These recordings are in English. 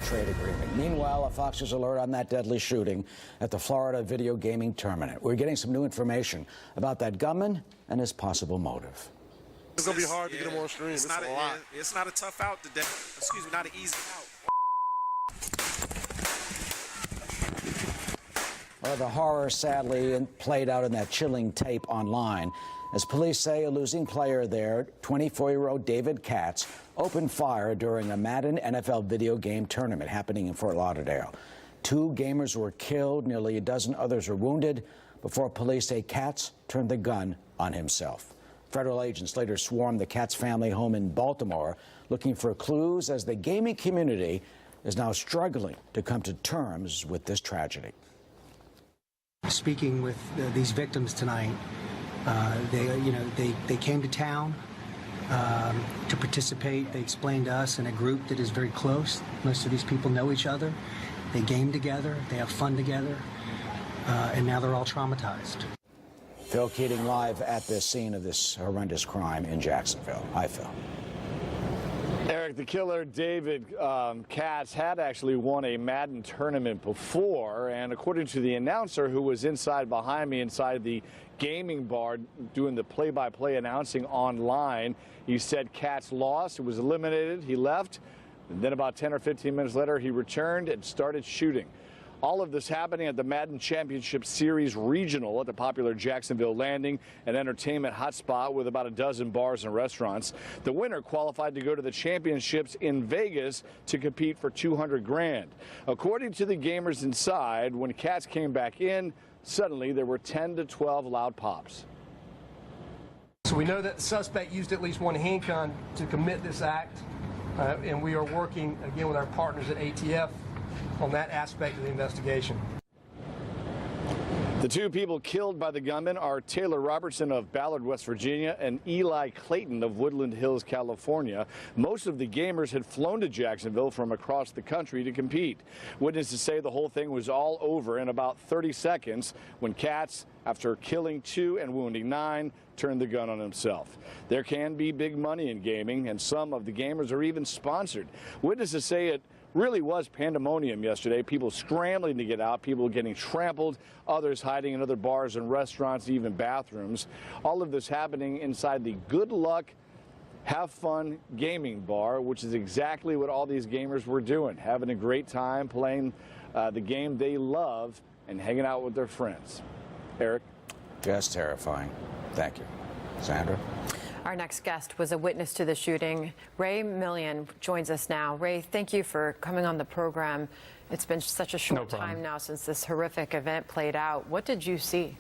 trade agreement. Meanwhile, a Fox News alert on that deadly shooting at the Florida video gaming tournament. We're getting some new information about that gunman and his possible motive. It's going to be hard to get him on stream. It's not a tough out today. Excuse me, not an easy out. Well, the horror sadly played out in that chilling tape online. As police say, a losing player there, 24-year-old David Katz, opened fire during a Madden NFL video game tournament happening in Fort Lauderdale. 2 gamers were killed, nearly a dozen others were wounded, before police say Katz turned the gun on himself. Federal agents later swarmed the Katz family home in Baltimore, looking for clues as the gaming community is now struggling to come to terms with this tragedy. Speaking with these victims tonight, they came to town to participate. They explained to us in a group that is very close. Most of these people know each other. They game together. They have fun together. And now they're all traumatized. Phil Keating live at the scene of this horrendous crime in Jacksonville. Hi, Phil. Eric, the killer, David Katz, had actually won a Madden tournament before, and according to the announcer who was inside behind me, inside the gaming bar, doing the play-by-play announcing online, he said Katz lost, he was eliminated, he left, and then about 10 or 15 minutes later, he returned and started shooting. All of this happening at the Madden Championship Series Regional at the popular Jacksonville Landing, an entertainment hotspot with about a dozen bars and restaurants. The winner qualified to go to the championships in Vegas to compete for $200 grand. According to the gamers inside, when Katz came back in, suddenly there were 10 to 12 loud pops. So we know that the suspect used at least one handgun to commit this act, and we are working again with our partners at ATF on that aspect of the investigation. The 2 people killed by the gunman are Taylor Robertson of Ballard, West Virginia, and Eli Clayton of Woodland Hills, California. Most of the gamers had flown to Jacksonville from across the country to compete. Witnesses say the whole thing was all over in about 30 seconds when Katz, after killing 2 and wounding 9, turned the gun on himself. There can be big money in gaming, and some of the gamers are even sponsored. Witnesses say it really was pandemonium yesterday. People scrambling to get out, people getting trampled, others hiding in other bars and restaurants, even bathrooms. All of this happening inside the Good Luck Have Fun gaming bar, which is exactly what all these gamers were doing, having a great time playing the game they love and hanging out with their friends. Eric? Just terrifying. Thank you. Sandra? Our next guest was a witness to the shooting. Ray Millian joins us now. Ray, thank you for coming on the program. It's been such a short time now since this horrific event played out. What did you see?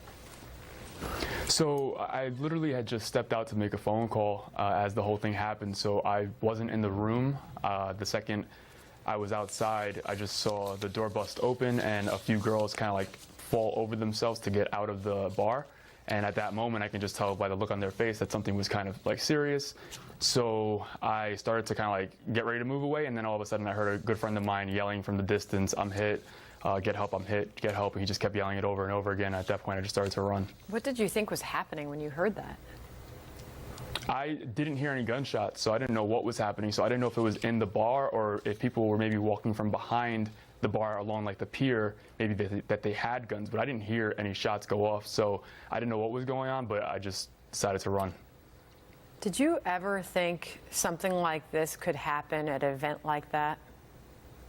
So I literally had just stepped out to make a phone call as the whole thing happened. So I wasn't in the room. The second I was outside, I just saw the door bust open and a few girls kind of like fall over themselves to get out of the bar. And at that moment, I can just tell by the look on their face that something was kind of like serious. So I started to kind of like get ready to move away. And then all of a sudden I heard a good friend of mine yelling from the distance, "I'm hit, get help, I'm hit, get help." And he just kept yelling it over and over again. At that point, I just started to run. What did you think was happening when you heard that? I didn't hear any gunshots, so I didn't know what was happening. So I didn't know if it was in the bar or if people were maybe walking from behind the bar along like the pier, maybe that they had guns, but I didn't hear any shots go off. So I didn't know what was going on, but I just decided to run. Did you ever think something like this could happen at an event like that?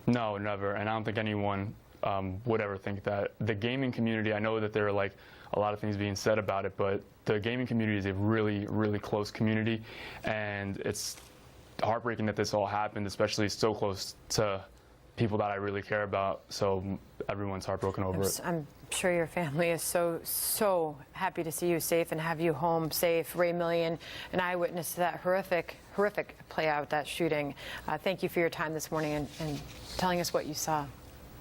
No, never. And I don't think anyone would ever think that. The gaming community, I know that there are like a lot of things being said about it, but the gaming community is a really, really close community. And it's heartbreaking that this all happened, especially so close to people that I really care about. So everyone's heartbroken over it. I'm sure your family is so happy to see you safe and have you home safe. Ray Millian, an eyewitness to that horrific play out, that shooting. Thank you for your time this morning and telling us what you saw.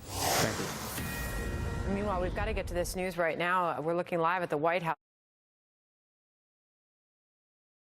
Thank you. Meanwhile, we've got to get to this news right now. We're looking live at the White House.